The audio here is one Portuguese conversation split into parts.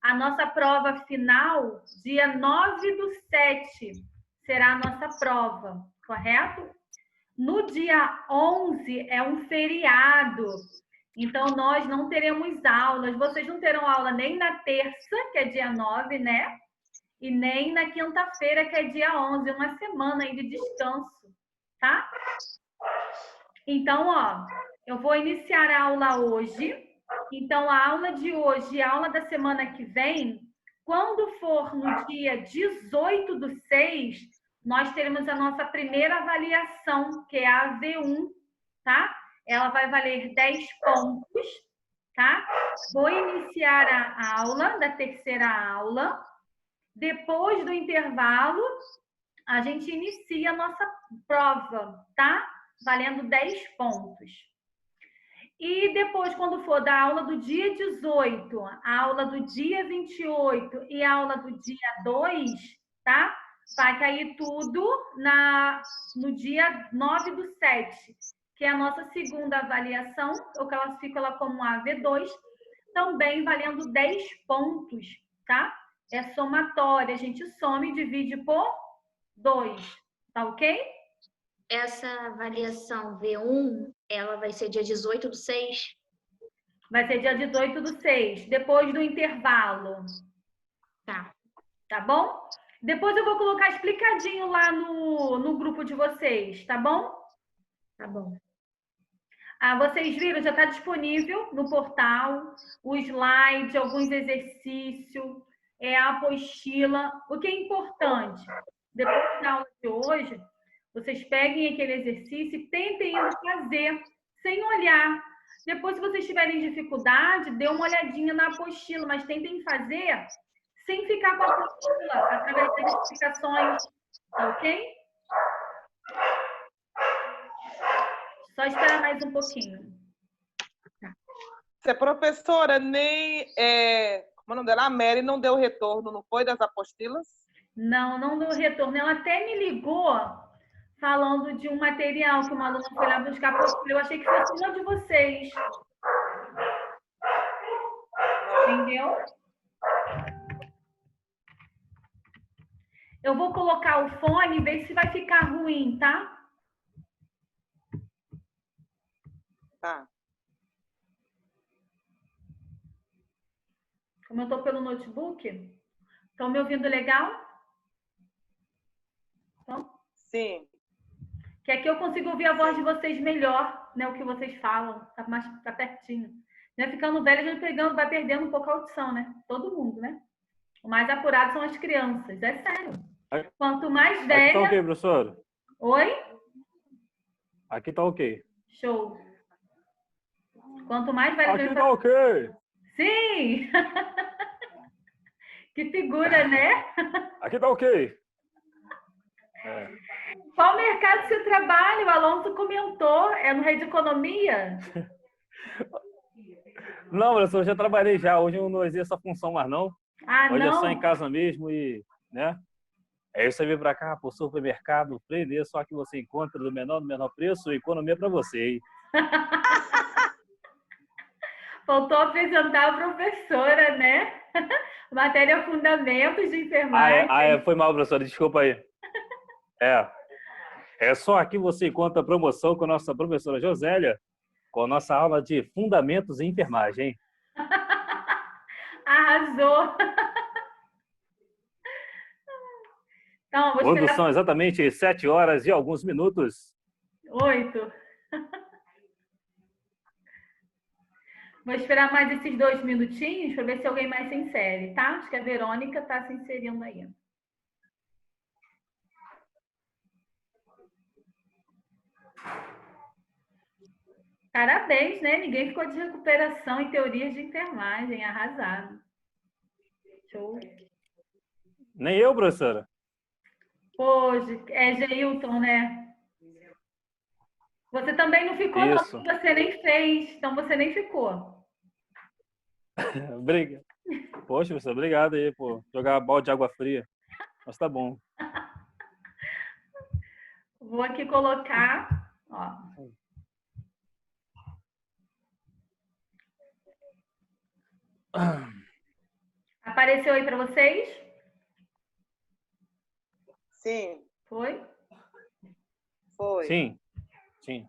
A nossa prova final, dia 9/7, será a nossa prova, correto? No dia 11 é um feriado, então nós não teremos aulas. Vocês não terão aula nem na terça, que é dia 9, né? E nem na quinta-feira, que é dia 11, uma semana aí de descanso, tá? Então, ó, eu vou iniciar a aula hoje. Então, a aula de hoje e a aula da semana que vem, quando for no dia 18/6, nós teremos a nossa primeira avaliação, que é a V1, tá? Ela vai valer 10 pontos, tá? Vou iniciar a aula da terceira aula. Depois do intervalo, a gente inicia a nossa prova, tá? Valendo 10 pontos. E depois, quando for da aula do dia 18, a aula do dia 28 e a aula do dia 2, tá? Vai cair tudo no dia 9/7, que é a nossa segunda avaliação. Eu classifico ela como a V2, também valendo 10 pontos, tá? É somatória, a gente soma e divide por 2, tá ok? Essa avaliação V1, ela vai ser dia 18/6? Vai ser dia 18/6, depois do intervalo. Tá. Tá bom? Depois eu vou colocar explicadinho lá no grupo de vocês, tá bom? Tá bom. Ah, vocês viram, já está disponível no portal o slide, alguns exercícios, a apostila. O que é importante, depois da aula de hoje, vocês peguem aquele exercício e tentem fazer, sem olhar. Depois, se vocês tiverem dificuldade, dê uma olhadinha na apostila, mas tentem fazer sem ficar com a apostila, através das explicações, tá ok? Só esperar mais um pouquinho. A professora nem... como é o nome dela? A Mary não deu retorno, não foi, das apostilas? Não deu retorno. Ela até me ligou falando de um material que uma aluna foi lá buscar apostila. Eu achei que fosse uma de vocês. Entendeu? Eu vou colocar o fone e ver se vai ficar ruim, tá? Tá. Como eu tô pelo notebook, estão me ouvindo legal? Então, Sim. que aqui eu consigo ouvir a voz de vocês melhor, né? O que vocês falam, tá pertinho. Né? Ficando velho, a gente vai perdendo um pouco a audição, né? Todo mundo, né? O mais apurado são as crianças, é sério. Quanto mais velha... Aqui tá ok, professor. Oi? Aqui tá ok. Show. Quanto mais velha... Aqui tá ok. Sim! Que figura, né? Aqui tá ok. Qual mercado você trabalha? O Alonso comentou. É no Rede Economia? Não, professor, eu já trabalhei já. Hoje eu não exerço essa função mais não. Ah, hoje não? é só em casa mesmo e, né? Aí você vem para cá, pro supermercado, prender só que você encontra do menor no menor preço, economia para você, hein? Faltou apresentar a professora, né? Matéria Fundamentos de Enfermagem. Foi mal, professora, desculpa aí. É só aqui você encontra a promoção com a nossa professora Josélia, com a nossa aula de Fundamentos em Enfermagem, hein? Arrasou! Então, vou Quando esperar... são exatamente 7 horas e alguns minutos. 8. Vou esperar mais esses 2 minutinhos para ver se alguém mais se insere, tá? Acho que a Verônica está se inserindo aí. Parabéns, né? Ninguém ficou de recuperação em teorias de enfermagem. Arrasado. Show. Nem eu, professora. Hoje, Geilton, né? Você também não ficou, isso. não. Você nem fez. Então, você nem ficou. Obrigado. Poxa, professor, obrigado aí por jogar balde de água fria. Mas tá bom. Vou aqui colocar, ó. Apareceu aí para vocês? Sim. Foi? Foi. Sim, sim.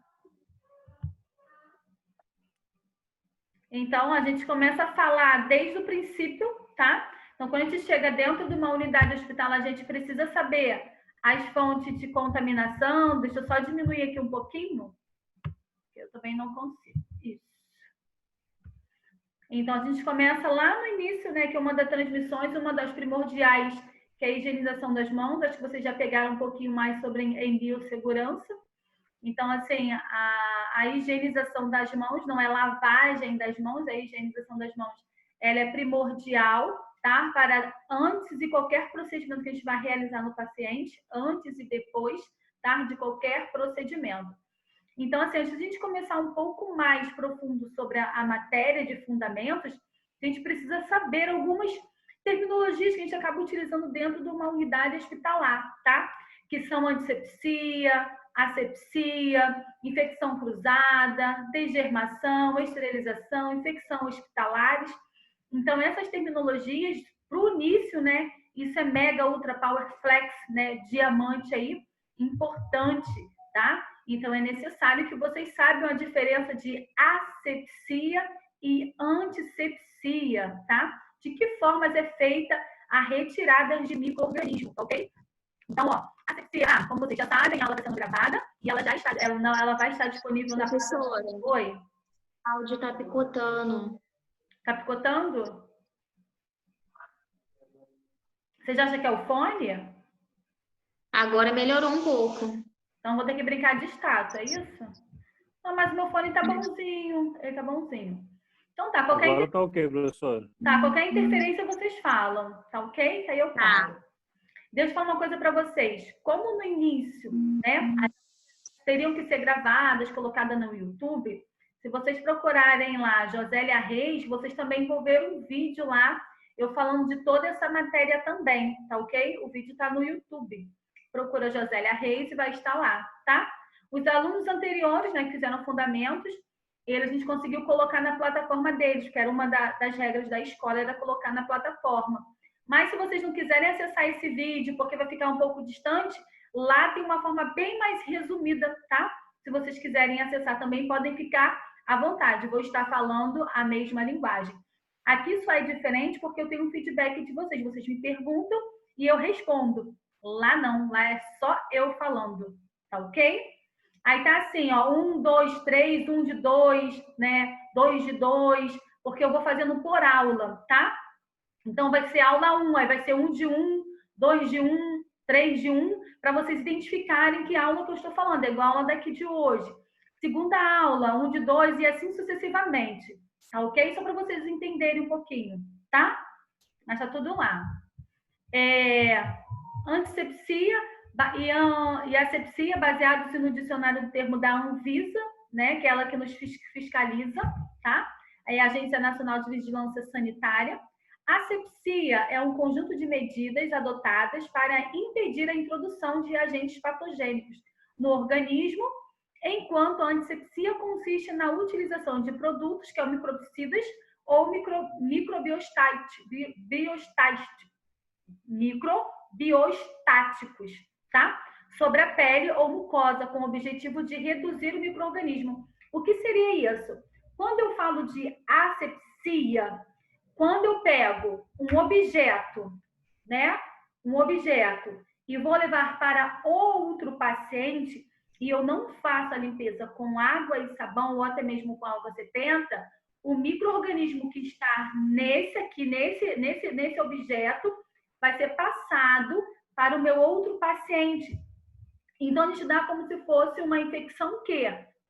Então, a gente começa a falar desde o princípio, tá? Então, quando a gente chega dentro de uma unidade hospitalar, a gente precisa saber as fontes de contaminação. Deixa eu só diminuir aqui um pouquinho, que eu também não consigo. Isso. Então, a gente começa lá no início, né, que é uma das transmissões, uma das primordiais, que é a higienização das mãos. Acho que vocês já pegaram um pouquinho mais sobre em biossegurança. Então, assim, a higienização das mãos, não é lavagem das mãos, a higienização das mãos, ela é primordial, tá? Para antes de qualquer procedimento que a gente vai realizar no paciente, antes e depois, tá? De qualquer procedimento. Então, assim, antes de a gente começar um pouco mais profundo sobre a matéria de fundamentos, a gente precisa saber algumas terminologias que a gente acaba utilizando dentro de uma unidade hospitalar, tá? Que são antisepsia, asepsia, infecção cruzada, desgermação, esterilização, infecção hospitalares. Então, essas terminologias, para o início, né? Isso é Mega Ultra Power Flex, né? Diamante aí, importante, tá? Então, é necessário que vocês saibam a diferença de asepsia e antisepsia, tá? De que formas é feita a retirada de micro-organismos, ok? Então, ó, asepsia, como vocês já sabem, ela está sendo gravada e ela já está, ela vai estar disponível na Professora, plataforma. Oi? o áudio tá picotando. Tá picotando? Você já acha que é o fone? Agora melhorou um pouco. Então, vou ter que brincar de status, é isso? Não, mas meu fone tá bonzinho. Ele tá bonzinho. Então, tá. Agora tá ok, professor. Tá, qualquer interferência vocês falam, tá ok? Aí eu falo. Deixa eu falar uma coisa para vocês. Como no início, né, teriam que ser gravadas, colocadas no YouTube, se vocês procurarem lá Josélia Reis, vocês também vão ver um vídeo lá, eu falando de toda essa matéria também, tá ok? O vídeo tá no YouTube. Procura Josélia Reis e vai estar lá, tá? Os alunos anteriores, né, que fizeram fundamentos, a gente conseguiu colocar na plataforma deles, que era uma das regras da escola, era colocar na plataforma. Mas se vocês não quiserem acessar esse vídeo, porque vai ficar um pouco distante, lá tem uma forma bem mais resumida, tá? Se vocês quiserem acessar também, podem ficar à vontade. Vou estar falando a mesma linguagem. Aqui só é diferente porque eu tenho um feedback de vocês. Vocês me perguntam e eu respondo. Lá não, lá é só eu falando, tá ok? Aí tá assim, ó, 1, 2, 3, 1 de 2, né? 2 de 2, porque eu vou fazendo por aula, tá? Então, vai ser aula 1, aí vai ser 1 de 1, 2 de 1, 3 de 1, para vocês identificarem que aula que eu estou falando, é igual a aula daqui de hoje. Segunda aula, 1 de 2 e assim sucessivamente, tá ok? Só para vocês entenderem um pouquinho, tá? Mas tá tudo lá. Antisepsia e asepsia, baseado-se no dicionário do termo da Anvisa, né? Que é ela que nos fiscaliza, tá? É a Agência Nacional de Vigilância Sanitária. Asepsia é um conjunto de medidas adotadas para impedir a introdução de agentes patogênicos no organismo, enquanto a antisepsia consiste na utilização de produtos que são microbicidas ou microbiostáticos, tá? Sobre a pele ou mucosa, com o objetivo de reduzir o micro-organismo. O que seria isso? Quando eu falo de asepsia, quando eu pego um objeto, né? Um objeto e vou levar para outro paciente e eu não faço a limpeza com água e sabão ou até mesmo com água 70, o micro-organismo que está nesse objeto vai ser passado para o meu outro paciente. Então, a gente dá como se fosse uma infecção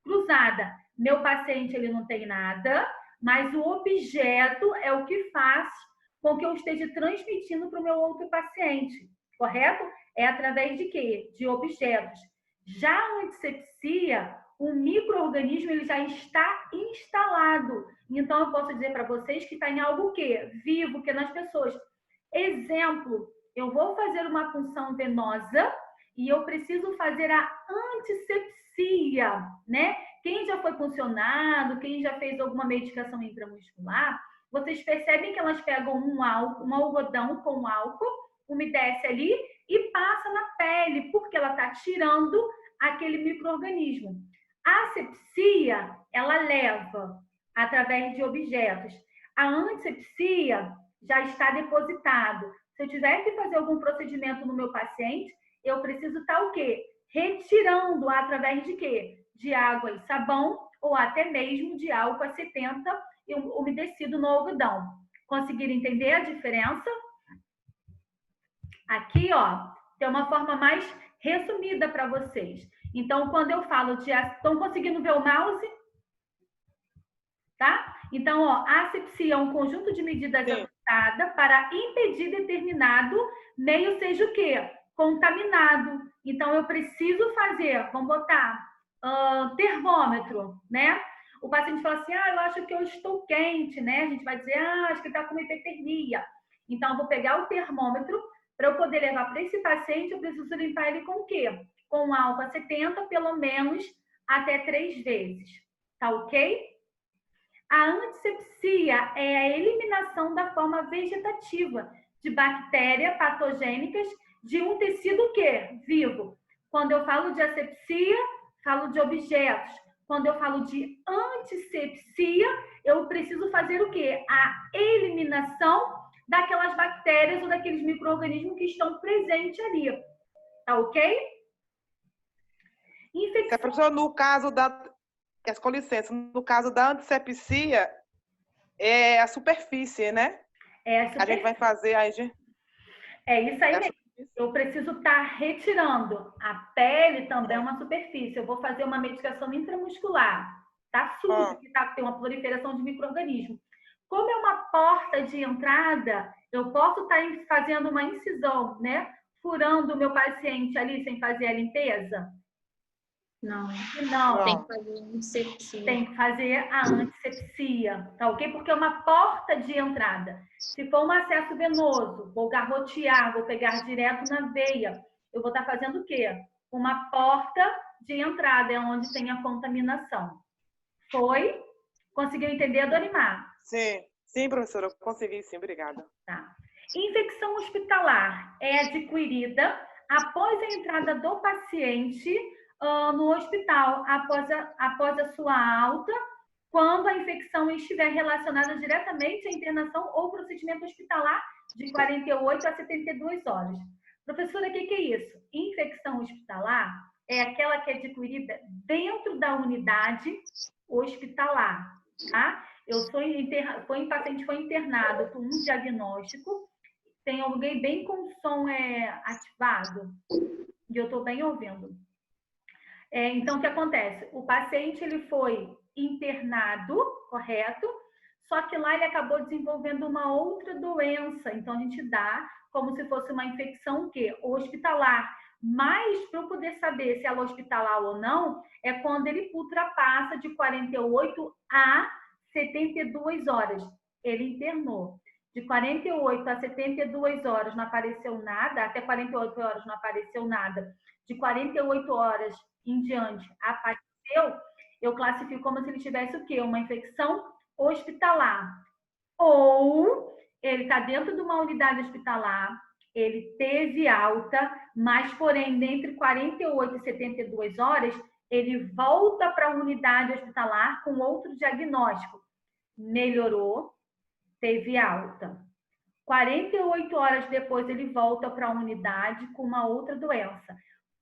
cruzada. Meu paciente, ele não tem nada, mas o objeto é o que faz com que eu esteja transmitindo para o meu outro paciente, correto? É através de quê? De objetos. Já a antisepsia, o micro-organismo ele já está instalado. Então, eu posso dizer para vocês que está em algo vivo, que é nas pessoas. Exemplo, eu vou fazer uma punção venosa e eu preciso fazer a antisepsia, né? Quem já foi puncionado, quem já fez alguma medicação intramuscular, vocês percebem que elas pegam um algodão com álcool, umedece ali e passa na pele, porque ela está tirando aquele micro-organismo. A asepsia, ela leva através de objetos. A antisepsia já está depositado. Se eu tiver que fazer algum procedimento no meu paciente, eu preciso estar o quê? Retirando através de quê? De água e sabão ou até mesmo de álcool a 70 e umedecido no algodão. Conseguiram entender a diferença? Aqui, ó, tem uma forma mais resumida para vocês. Então, quando eu falo de... Estão conseguindo ver o mouse? Tá? Então, ó, a asepsia é um conjunto de medidas adotada para impedir determinado meio seja o quê? Contaminado. Então, eu preciso fazer, vamos botar, termômetro, né? O paciente fala assim, eu acho que eu estou quente, né? A gente vai dizer, acho que está com hipertermia. Então, eu vou pegar o termômetro, para eu poder levar para esse paciente, eu preciso limpar ele com o quê? Com álcool a 70, pelo menos, até 3 vezes. Tá ok? A antisepsia é a eliminação da forma vegetativa de bactérias patogênicas de um tecido o quê? Vivo. Quando eu falo de asepsia, falo de objetos. Quando eu falo de antisepsia, eu preciso fazer o quê? A eliminação daquelas bactérias ou daqueles micro-organismos que estão presentes ali. Tá ok? Infecção. Professor, no caso da... Com licença, no caso da antisepsia, é a superfície, né? É a superfície. A gente vai fazer aí, gente. É isso aí mesmo. Eu preciso estar retirando. A pele também é uma superfície. Eu vou fazer uma medicação intramuscular. Tá sujo, que tem uma proliferação de micro-organismos. Como é uma porta de entrada, eu posso estar fazendo uma incisão, né? Furando o meu paciente ali sem fazer a limpeza? Não. Não. Tem que fazer antisepsia. Tem que fazer a antisepsia, tá ok? Porque é uma porta de entrada. Se for um acesso venoso, vou garrotear, vou pegar direto na veia. Eu vou estar fazendo o quê? Uma porta de entrada, é onde tem a contaminação. Foi? Conseguiu entender, Dorimar? Sim, professora, eu consegui sim, obrigada. Tá. Infecção hospitalar é adquirida após a entrada do paciente no hospital, após a sua alta, quando a infecção estiver relacionada diretamente à internação ou procedimento hospitalar de 48 a 72 horas. Professora, o que é isso? Infecção hospitalar é aquela que é adquirida dentro da unidade hospitalar, tá? O paciente foi internado com um diagnóstico, tem alguém bem com som ativado, e eu estou bem ouvindo. Então, o que acontece? O paciente ele foi internado, correto? Só que lá ele acabou desenvolvendo uma outra doença. Então, a gente dá como se fosse uma infecção hospitalar. Mas, para eu poder saber se ela é hospitalar ou não, é quando ele ultrapassa de 48 a 72 horas. Ele internou. De 48 a 72 horas não apareceu nada, até 48 horas não apareceu nada. De 48 horas em diante apareceu, eu classifico como se ele tivesse o quê? Uma infecção hospitalar. Ou ele está dentro de uma unidade hospitalar, ele teve alta, mas, porém, entre 48 e 72 horas, ele volta para a unidade hospitalar com outro diagnóstico. Melhorou, teve alta. 48 horas depois, ele volta para a unidade com uma outra doença.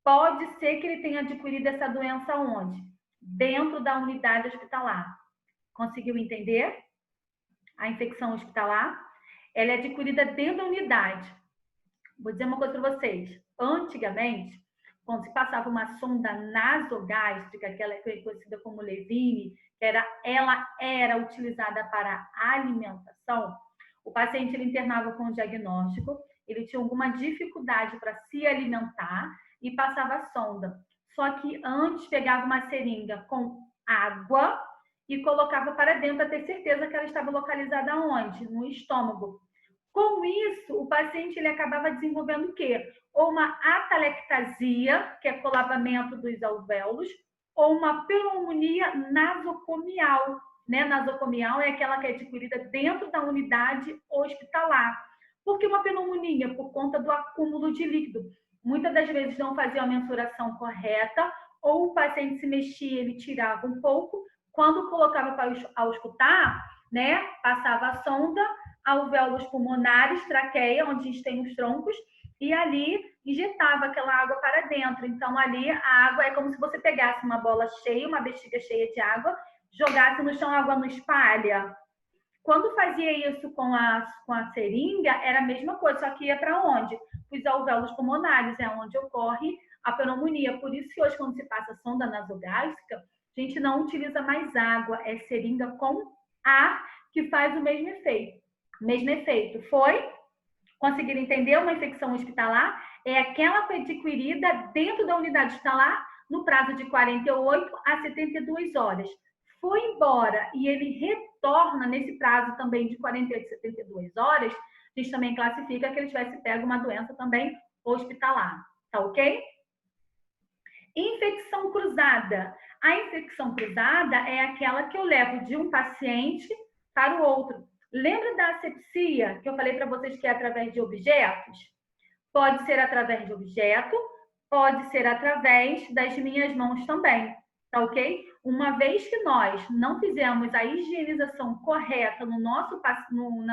Pode ser que ele tenha adquirido essa doença onde? Dentro da unidade hospitalar. Conseguiu entender? A infecção hospitalar, ela é adquirida dentro da unidade. Vou dizer uma coisa para vocês. Antigamente, quando se passava uma sonda nasogástrica, aquela que é conhecida como Levine, ela era utilizada para alimentação, o paciente ele internava com o diagnóstico, ele tinha alguma dificuldade para se alimentar e passava a sonda. Só que antes pegava uma seringa com água e colocava para dentro para ter certeza que ela estava localizada onde? No estômago. Com isso, o paciente ele acabava desenvolvendo o quê? Ou uma atelectasia, que é colapamento dos alvéolos, ou uma pneumonia nasocomial, né, nasocomial é aquela que é adquirida dentro da unidade hospitalar. Por que uma pneumonia? Por conta do acúmulo de líquido. Muitas das vezes não fazia a mensuração correta, ou o paciente se mexia, ele tirava um pouco. Quando colocava para auscultar, né, passava a sonda, alvéolos pulmonares, traqueia, onde a gente tem os troncos, e ali injetava aquela água para dentro. Então, ali a água é como se você pegasse uma bola cheia, uma bexiga cheia de água, jogasse no chão, a água não espalha. Quando fazia isso com a seringa, era a mesma coisa, só que ia para onde? Os alvéolos pulmonares, é onde ocorre a pneumonia. Por isso que hoje, quando se passa sonda nasogástrica, a gente não utiliza mais água, é seringa com ar, que faz o mesmo efeito. Mesmo efeito. Foi? Conseguiram entender? Uma infecção hospitalar é aquela que foi adquirida dentro da unidade hospitalar no prazo de 48 a 72 horas. Foi embora e ele retorna nesse prazo também de 48 a 72 horas, a gente também classifica que ele tivesse pego uma doença também hospitalar. Tá ok? Infecção cruzada. A infecção cruzada é aquela que eu levo de um paciente para o outro. Lembra da asepsia que eu falei para vocês que é através de objetos? Pode ser através de objeto, pode ser através das minhas mãos também, tá ok? Uma vez que nós não fizemos a higienização correta nas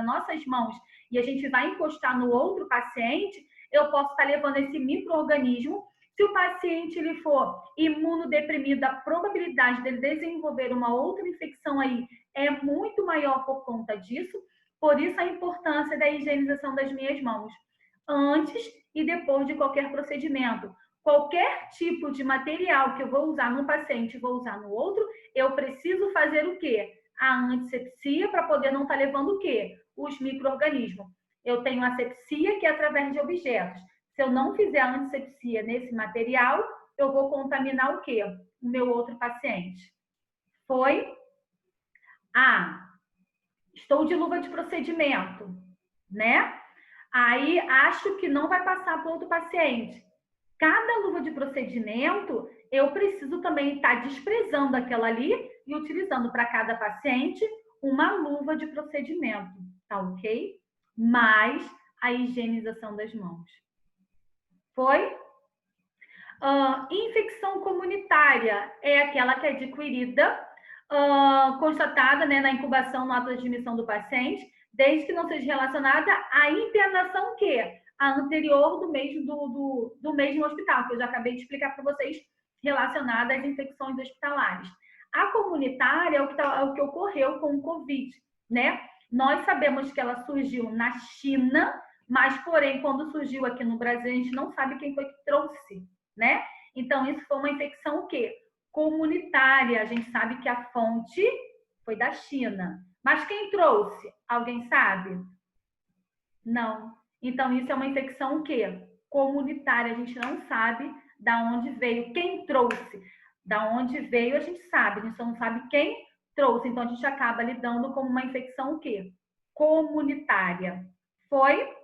nossas mãos e a gente vai encostar no outro paciente, eu posso estar levando esse micro-organismo. Se o paciente ele for imunodeprimido, a probabilidade dele desenvolver uma outra infecção aí é muito maior por conta disso. Por isso a importância da higienização das minhas mãos, antes e depois de qualquer procedimento. Qualquer tipo de material que eu vou usar num paciente e vou usar no outro, eu preciso fazer o quê? A antisepsia para poder não estar levando o quê? Os micro-organismos. Eu tenho a asepsia que é através de objetos. Se eu não fizer a antisepsia nesse material, eu vou contaminar o quê? O meu outro paciente. Foi? Estou de luva de procedimento, né? Aí acho que não vai passar para outro paciente. Cada luva de procedimento, eu preciso também estar desprezando aquela ali e utilizando para cada paciente uma luva de procedimento, tá ok? Mais a higienização das mãos. Foi? Infecção comunitária é aquela que é adquirida, constatada, né, na incubação, no ato de admissão do paciente, desde que não seja relacionada à internação a anterior do mesmo hospital, que eu já acabei de explicar para vocês, relacionada às infecções hospitalares. A comunitária é o que ocorreu com o Covid, né? Nós sabemos que ela surgiu na China, mas, porém, quando surgiu aqui no Brasil, a gente não sabe quem foi que trouxe, né? Então, isso foi uma infecção o quê? Comunitária. A gente sabe que a fonte foi da China. Mas quem trouxe? Alguém sabe? Não. Então, isso é uma infecção o quê? Comunitária. A gente não sabe da onde veio, quem trouxe. Da onde veio, a gente sabe. A gente só não sabe quem trouxe. Então, a gente acaba lidando como uma infecção o quê? Comunitária. Foi?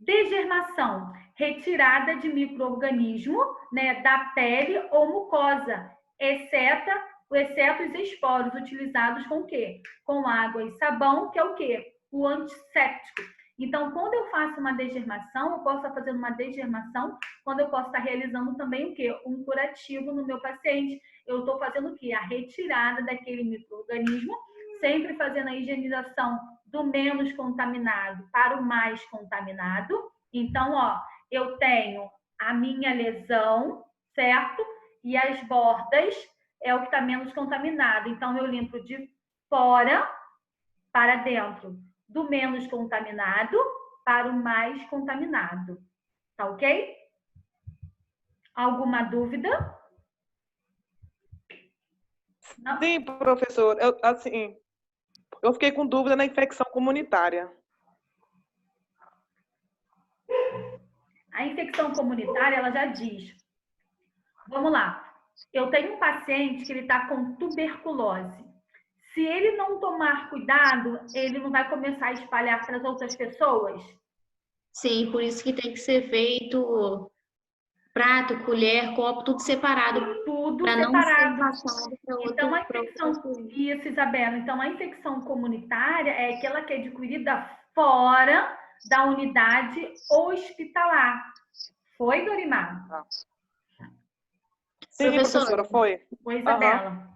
Degermação, retirada de micro-organismo, né, da pele ou mucosa, exceto os esporos utilizados com o quê? Com água e sabão, que é o quê? O antisséptico. Então, quando eu faço uma degermação, eu posso estar fazendo uma degermação, quando eu posso estar realizando também o quê? Um curativo no meu paciente. Eu estou fazendo o quê? A retirada daquele micro-organismo, sempre fazendo a higienização do menos contaminado para o mais contaminado. Então, eu tenho a minha lesão, certo? E as bordas é o que está menos contaminado. Então, eu limpo de fora para dentro, do menos contaminado para o mais contaminado. Tá ok? Alguma dúvida? Não? Sim, professor. Eu fiquei com dúvida na infecção comunitária. A infecção comunitária, ela já diz. Vamos lá. Eu tenho um paciente que ele está com tuberculose. Se ele não tomar cuidado, ele não vai começar a espalhar para as outras pessoas? Sim, por isso que tem que ser feito prato, colher, copo, tudo separado. Tudo Para não ser separado. passado para outro. Então, a infecção, isso, Isabela. Então, a infecção comunitária é aquela que é adquirida fora da unidade hospitalar. Foi, Dorimar? Sim, professora, foi. Foi, Isabela.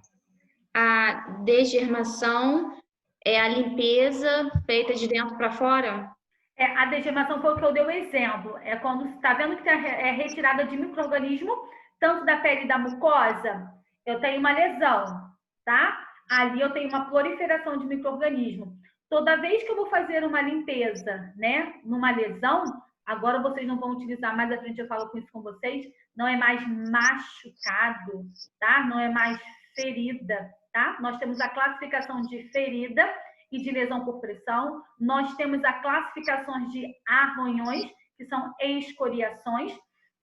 A degermação é a limpeza feita de dentro para fora? A degermação foi o que eu dei o exemplo. É quando você está vendo que é retirada de micro-organismo, tanto da pele da mucosa, eu tenho uma lesão, tá? Ali eu tenho uma proliferação de micro-organismo. Toda vez que eu vou fazer uma limpeza, né, numa lesão, agora vocês não vão utilizar, mais à frente eu falo com isso com vocês, não é mais machucado, tá? Não é mais ferida, tá? Nós temos a classificação de ferida e de lesão por pressão. Nós temos a classificação de arranhões, que são escoriações.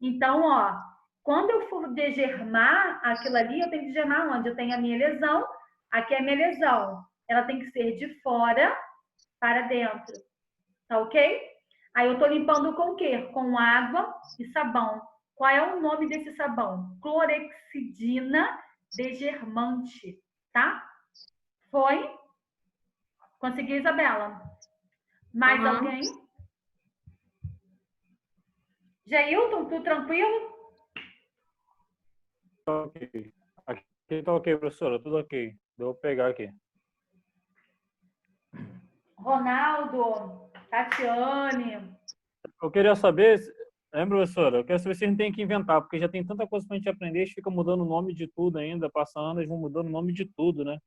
Então, ó, quando eu for degermar aquilo ali, eu tenho que degermar onde? Eu tenho a minha lesão, aqui é a minha lesão. Ela tem que ser de fora para dentro, tá ok? Aí eu tô limpando com o quê? Com água e sabão. Qual é o nome desse sabão? Clorexidina degermante, tá? Foi? Conseguiu, Isabela? Mais alguém? Jailton, tudo tranquilo? Ok. Aqui tá ok, professora, tudo ok. Vou pegar aqui. Ronaldo, Tatiane. Eu queria saber, lembra, professora? Eu quero saber se a gente tem que inventar, porque já tem tanta coisa pra gente aprender, a gente fica mudando o nome de tudo ainda, passando, eles vão mudando o nome de tudo, né?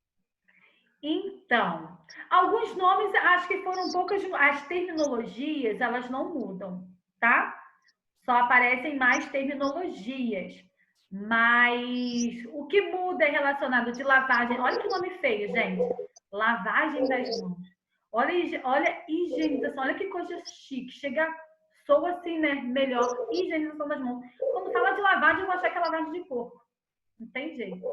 Então, alguns nomes, acho que foram poucas, as terminologias, elas não mudam, tá? Só aparecem mais terminologias. Mas o que muda é relacionado de lavagem. Olha que nome feio, gente. Lavagem das mãos. Olha higienização, olha que coisa chique. Chega, soa assim, né? Melhor. Higienização das mãos. Quando fala de lavagem, eu vou achar que é lavagem de corpo. Não tem jeito.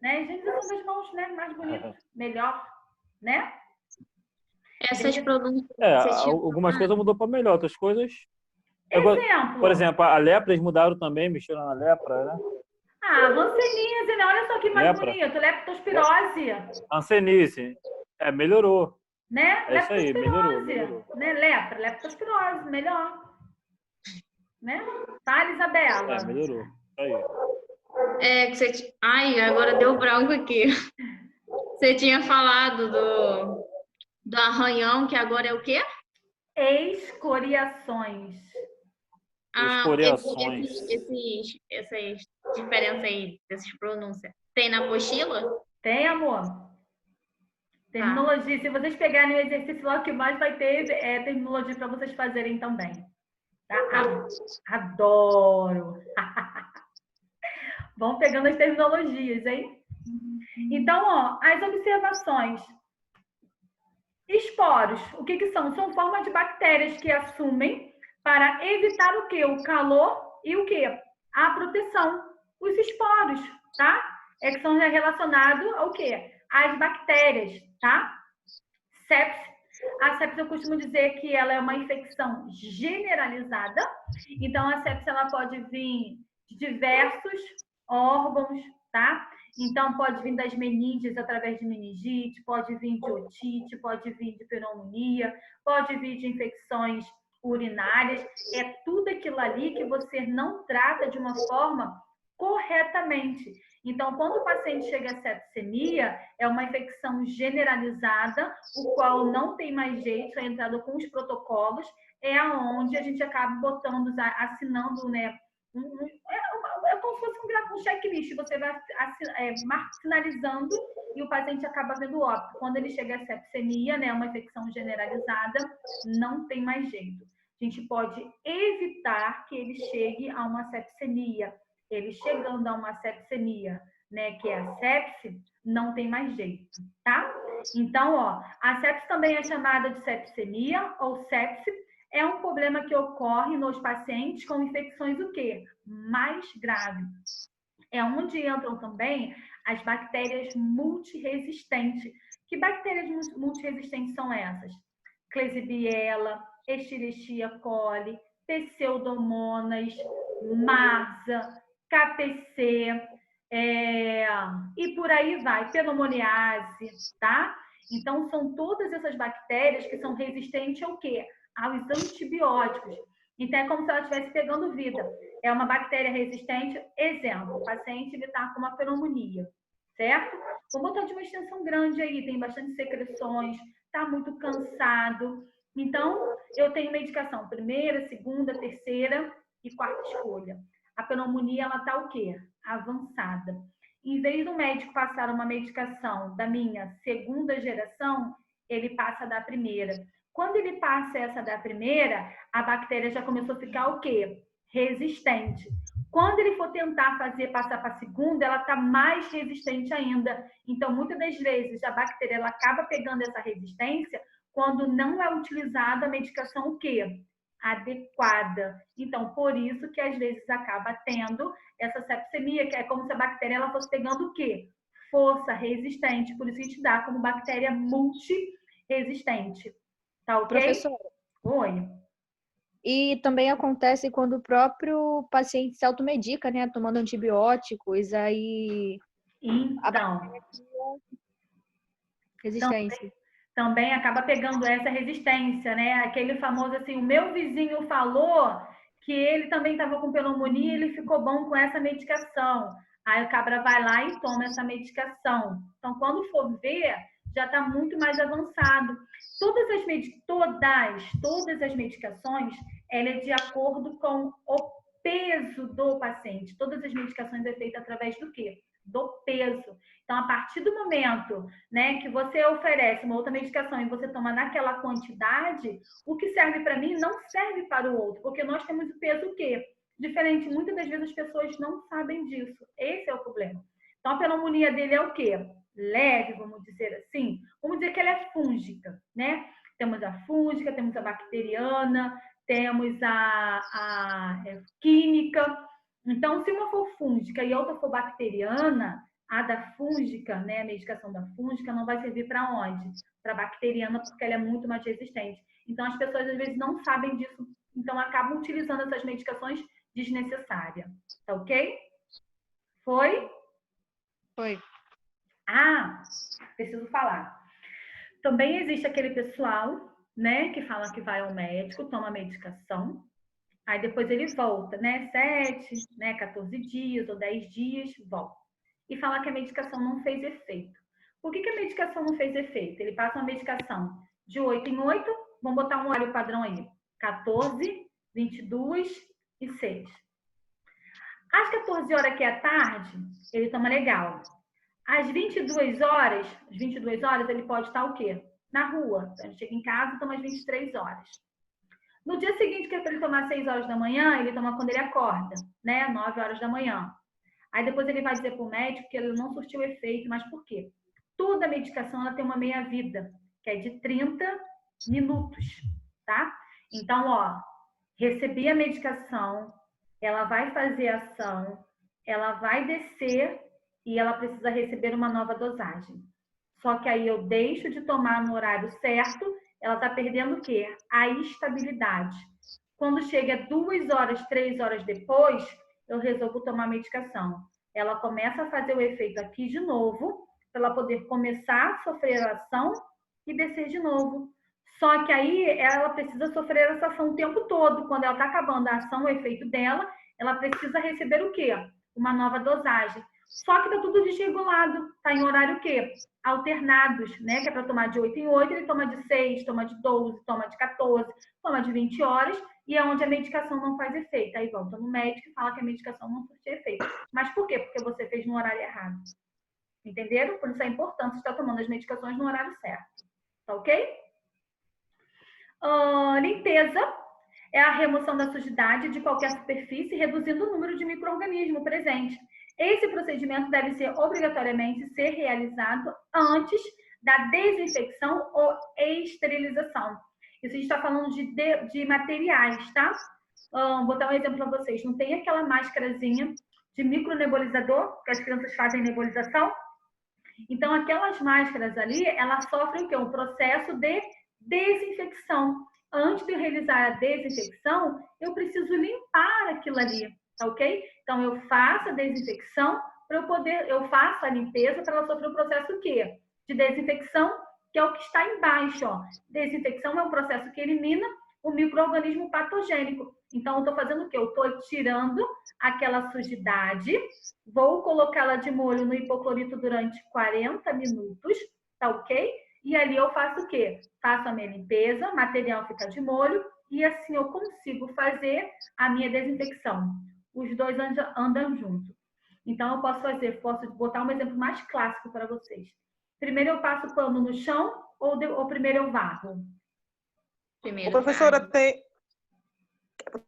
Né? Higienização das mãos, né? Mais bonito, melhor, né? Essas pronúncias. Algumas coisas mudou para melhor, outras coisas. Exemplo. Por exemplo, a lepra eles mudaram também, mexeram na lepra, né? Hanseníase, né? Olha só que mais bonito. Leptospirose. Hanseníase. Melhorou. Né? É isso aí, melhorou. Né? Leptospirose, melhor. Né? Tá, Isabela? Melhorou. Aí. Ai, agora deu branco aqui. Você tinha falado do arranhão, que agora é o quê? Escoriações. Escoriações. Essas diferenças aí, dessas pronúncias. Tem na apostila? Tem, amor. Terminologia. Se vocês pegarem o exercício lá, o que mais vai ter terminologia para vocês fazerem também. Tá? Adoro. Vão pegando as terminologias, hein? Então, ó, as observações. Esporos, o que são? São formas de bactérias que assumem para evitar o quê? O calor e o quê? A proteção. Os esporos, tá? Que são relacionados ao quê? Às bactérias, tá? Sepse. A sepse eu costumo dizer que ela é uma infecção generalizada. Então, a sepse ela pode vir de diversos órgãos, tá? Então, pode vir das meninges através de meningite, pode vir de otite, pode vir de pneumonia, pode vir de infecções urinárias. É tudo aquilo ali que você não trata de uma forma corretamente. Então, quando o paciente chega a sepsemia, é uma infecção generalizada, o qual não tem mais jeito, é entrado com os protocolos, é aonde a gente acaba botando, assinando, né? É como se fosse um checklist, você vai sinalizando e o paciente acaba vendo óbito. Quando ele chega a sepsemia, né, uma infecção generalizada, não tem mais jeito. A gente pode evitar que ele chegue a uma sepsemia. Ele chegando a uma sepsemia, né, que é a sepse, não tem mais jeito, tá? Então, ó, a sepse também é chamada de sepsemia ou sepse. É um problema que ocorre nos pacientes com infecções o quê? Mais graves. É onde entram também as bactérias multiresistentes. Que bactérias multiresistentes são essas? Klebsiella, Escherichia coli, pseudomonas, marza, KPC, e por aí vai, pneumoniase, tá? Então, são todas essas bactérias que são resistentes ao quê? Aos antibióticos. Então, é como se ela estivesse pegando vida. É uma bactéria resistente, exemplo, o paciente está com uma pneumonia, certo? Vamos botar de uma extensão grande aí, tem bastante secreções, está muito cansado. Então, eu tenho medicação primeira, segunda, terceira e quarta escolha. A pneumonia, ela está o quê? Avançada. Em vez do médico passar uma medicação da minha segunda geração, ele passa da primeira. Quando ele passa essa da primeira, a bactéria já começou a ficar o quê? Resistente. Quando ele for tentar passar para a segunda, ela está mais resistente ainda. Então, muitas das vezes, a bactéria ela acaba pegando essa resistência quando não é utilizada a medicação o quê? Adequada. Então, por isso que às vezes acaba tendo essa sepsemia, que é como se a bactéria ela fosse pegando o quê? Força resistente. Por isso que a gente dá como bactéria multiresistente. Tá ok? Professora, Oi. e também acontece quando o próprio paciente se automedica, né? Tomando antibióticos, aí Então, resistência. também acaba pegando essa resistência, né? Aquele famoso assim, o meu vizinho falou que ele também estava com pneumonia e ele ficou bom com essa medicação. Aí o cabra vai lá e toma essa medicação. Então, quando for ver, já está muito mais avançado. Todas as medicações, ela é de acordo com o peso do paciente. Todas as medicações é feita através do quê? Do peso. Então, a partir do momento, né, que você oferece uma outra medicação e você toma naquela quantidade, o que serve para mim não serve para o outro, porque nós temos o peso o quê? Diferente. Muitas das vezes as pessoas não sabem disso. Esse é o problema. Então, a pneumonia dele é o quê? Leve, vamos dizer assim. Vamos dizer que ela é fúngica, né? Temos a fúngica, temos a bacteriana, temos a química. Então, se uma for fúngica e a outra for bacteriana, a da fúngica, né, a medicação da fúngica não vai servir para onde? Para a bacteriana, porque ela é muito mais resistente. Então, as pessoas às vezes não sabem disso, então acabam utilizando essas medicações desnecessárias. Tá ok? Foi? Foi. Ah, preciso falar. Também existe aquele pessoal, né, que fala que vai ao médico, toma medicação, aí depois ele volta, né, 7, né, 14 dias ou 10 dias, volta. E fala que a medicação não fez efeito. Por que a medicação não fez efeito? Ele passa uma medicação de 8 em 8, vamos botar um horário padrão aí, 14, 22 e 6. Às 14 horas, que é a tarde, ele toma legal. Às 22 horas, ele pode estar o quê? Na rua. Então, ele chega em casa e toma às 23 horas. No dia seguinte, que é para ele tomar 6 horas da manhã, ele toma quando ele acorda, né? 9 horas da manhã. Aí depois ele vai dizer para o médico que ele não surtiu efeito, mas por quê? Toda medicação ela tem uma meia-vida, que é de 30 minutos, tá? Então, ó, recebi a medicação, ela vai fazer ação, ela vai descer e ela precisa receber uma nova dosagem. Só que aí eu deixo de tomar no horário certo, ela está perdendo o quê? A estabilidade. Quando chega 2 horas, 3 horas depois, eu resolvo tomar medicação. Ela começa a fazer o efeito aqui de novo, para ela poder começar a sofrer a ação e descer de novo. Só que aí ela precisa sofrer essa ação o tempo todo. Quando ela está acabando a ação, o efeito dela, ela precisa receber o quê? Uma nova dosagem. Só que está tudo desregulado. Está em horário o quê? Alternados, né? Que é para tomar de 8 em 8, ele toma de 6, toma de 12, toma de 14, toma de 20 horas, e é onde a medicação não faz efeito. Aí volta no médico e fala que a medicação não surte efeito. Mas por quê? Porque você fez no horário errado. Entenderam? Por isso é importante estar tomando as medicações no horário certo. Tá ok? Limpeza é a remoção da sujidade de qualquer superfície, reduzindo o número de micro-organismos presentes. Esse procedimento deve ser obrigatoriamente ser realizado antes da desinfecção ou esterilização. Isso a gente está falando de materiais, tá? Vou dar um exemplo para vocês. Não tem aquela máscarazinha de micronebulizador, que as crianças fazem nebulização? Então, aquelas máscaras ali, elas sofrem o quê? Um processo de desinfecção antes de eu realizar a desinfecção, eu preciso limpar aquilo ali, tá ok? Então, eu faço a desinfecção eu faço a limpeza para ela sofrer o processo o quê? De desinfecção, que é o que está embaixo, ó. Desinfecção é um processo que elimina o micro-organismo patogênico. Então, eu estou fazendo o quê? Eu estou tirando aquela sujidade, vou colocá-la de molho no hipoclorito durante 40 minutos, tá ok? E ali eu faço o quê? Faço a minha limpeza, o material fica de molho e assim eu consigo fazer a minha desinfecção. Os dois andam juntos. Então, eu posso botar um exemplo mais clássico para vocês. Primeiro eu passo o pano no chão ou primeiro eu varro? Primeiro, Professora,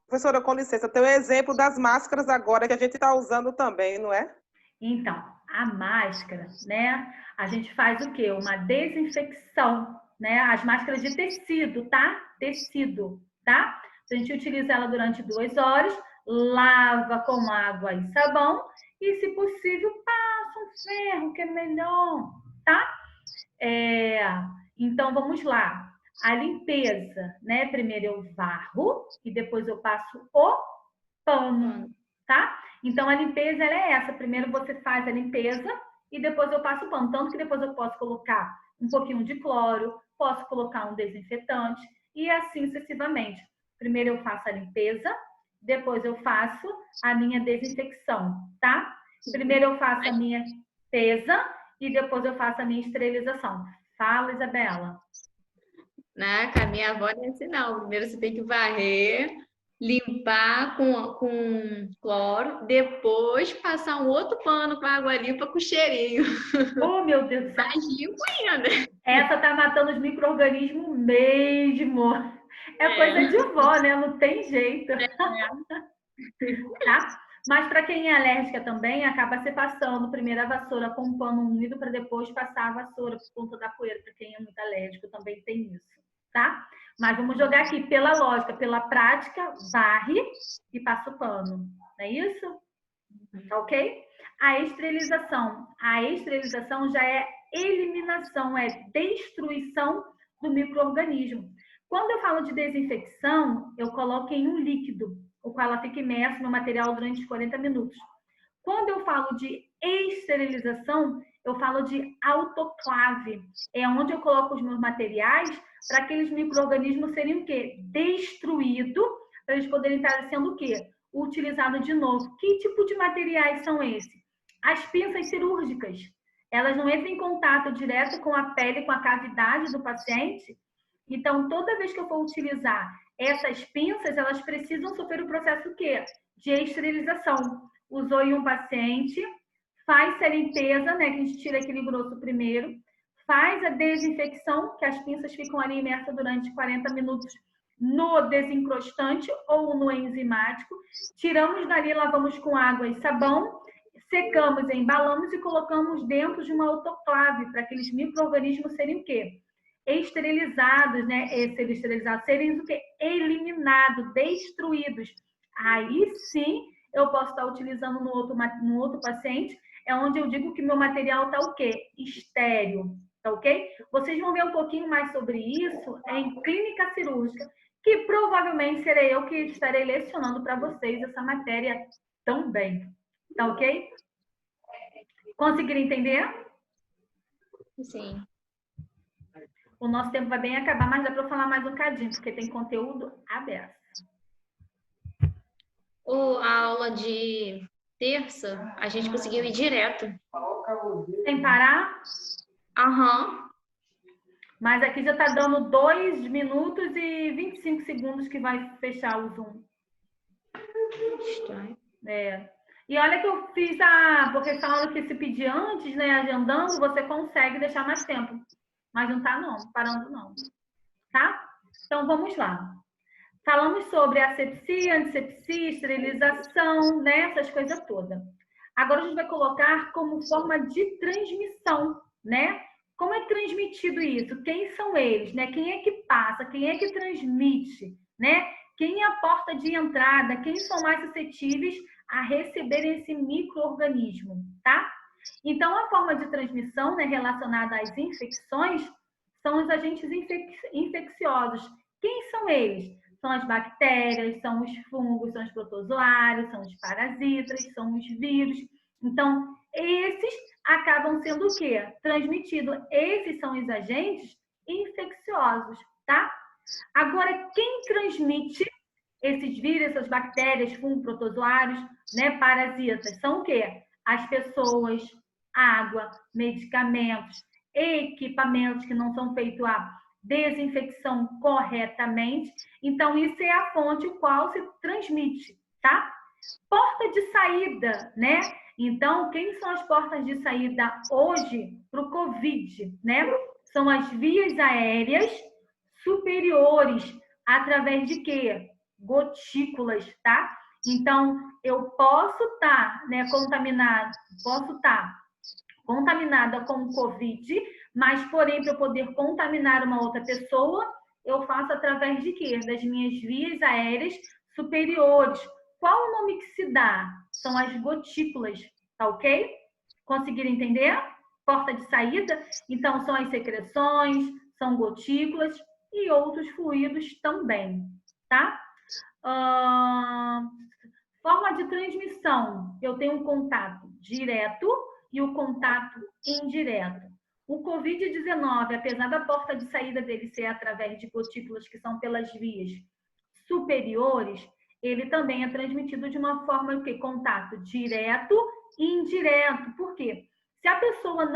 professora, com licença, tem o exemplo das máscaras agora que a gente está usando também, não é? Então, a máscara, né? A gente faz o quê? Uma desinfecção, né? As máscaras de tecido, tá? Tecido, tá? A gente utiliza ela durante 2 horas, lava com água e sabão e, se possível, passa um ferro, que é melhor, tá? Então, vamos lá. A limpeza, né? Primeiro eu varro e depois eu passo o pano, tá? Então, a limpeza, ela é essa. Primeiro você faz a limpeza e depois eu passo o pano. Tanto que depois eu posso colocar um pouquinho de cloro, posso colocar um desinfetante e assim sucessivamente. Primeiro eu faço a limpeza, depois eu faço a minha desinfecção, tá? Primeiro eu faço a minha limpeza e depois eu faço a minha esterilização. Fala, Isabela. Né? Com a minha avó não é assim, não. Primeiro você tem que varrer, limpar com cloro, depois passar um outro pano com água limpa com cheirinho. Oh, meu Deus do céu. Mais limpo ainda. Essa tá matando os micro-organismos mesmo. É coisa de vó, né? Não tem jeito. Tá? Mas para quem é alérgica também, acaba se passando primeiro a vassoura com um pano úmido para depois passar a vassoura por conta da poeira. Para quem é muito alérgico também tem isso, tá? Mas vamos jogar aqui pela lógica, pela prática, varre e passa o pano. Não é isso? Tá ok? A esterilização. A esterilização já é eliminação, é destruição do micro-organismo. Quando eu falo de desinfecção, eu coloco em um líquido, o qual ela fica imersa no material durante 40 minutos. Quando eu falo de esterilização, eu falo de autoclave. É onde eu coloco os meus materiais para aqueles micro-organismos serem o quê? Destruídos, para eles poderem estar sendo o quê? Utilizado de novo. Que tipo de materiais são esses? As pinças cirúrgicas. Elas não entram em contato direto com a pele, com a cavidade do paciente. Então, toda vez que eu for utilizar essas pinças, elas precisam sofrer o processo o quê? De esterilização. Usou em um paciente, faz a limpeza, né? Que a gente tira aquele grosso primeiro, faz a desinfecção, que as pinças ficam ali imersas durante 40 minutos no desencrostante ou no enzimático. Tiramos dali, lavamos com água e sabão, secamos, embalamos e colocamos dentro de uma autoclave para aqueles micro-organismos serem o quê? Esterilizados, né? Serem o quê? Eliminados, destruídos. Aí sim eu posso estar utilizando no outro paciente, é onde eu digo que meu material está o quê? Estéril, tá ok? Vocês vão ver um pouquinho mais sobre isso em clínica cirúrgica, que provavelmente serei eu que estarei lecionando para vocês essa matéria também, tá ok? Conseguiram entender? Sim. O nosso tempo vai bem acabar, mas dá para eu falar mais um cadinho, porque tem conteúdo aberto. A aula de terça, a gente conseguiu ir direto. Sem parar? Aham. Mas aqui já está dando 2 minutos e 25 segundos que vai fechar o Zoom. Estranho. E olha que eu fiz porque falando que se pedir antes, né, agendando, você consegue deixar mais tempo. Mas não está não, parando não. Tá? Então vamos lá. Falamos sobre asepsia, antisepsia, esterilização, né, essas coisas todas. Agora a gente vai colocar como forma de transmissão, né? Como é transmitido isso? Quem são eles, né? Quem é que passa? Quem é que transmite, né? Quem é a porta de entrada? Quem são mais suscetíveis a receber esse micro-organismo, tá? Então, a forma de transmissão, né, relacionada às infecções são os agentes infecciosos, Quem são eles? São as bactérias, são os fungos, são os protozoários, são os parasitas, são os vírus. Então, esses acabam sendo o quê? Transmitidos. Esses são os agentes infecciosos, tá? Agora, quem transmite esses vírus, essas bactérias, fungos, protozoários, né, parasitas, são o quê? As pessoas, água, medicamentos, equipamentos que não são feitos a desinfecção corretamente. Então, isso é a fonte qual se transmite, tá? Porta de saída, né? Então, quem são as portas de saída hoje para o Covid, né? São as vias aéreas superiores, através de quê? Gotículas, tá? Então, eu posso estar, né, contaminada com o Covid, mas, porém, para eu poder contaminar uma outra pessoa, eu faço através de quê? Das minhas vias aéreas superiores. Qual o nome que se dá? São as gotículas, tá ok? Conseguiram entender? Porta de saída? Então, são as secreções, são gotículas e outros fluidos também, tá? Forma de transmissão. Eu tenho um contato direto e o contato indireto. O Covid-19, apesar da porta de saída dele ser através de gotículas que são pelas vias superiores, ele também é transmitido de uma forma que contato direto e indireto. Por quê? Se a pessoa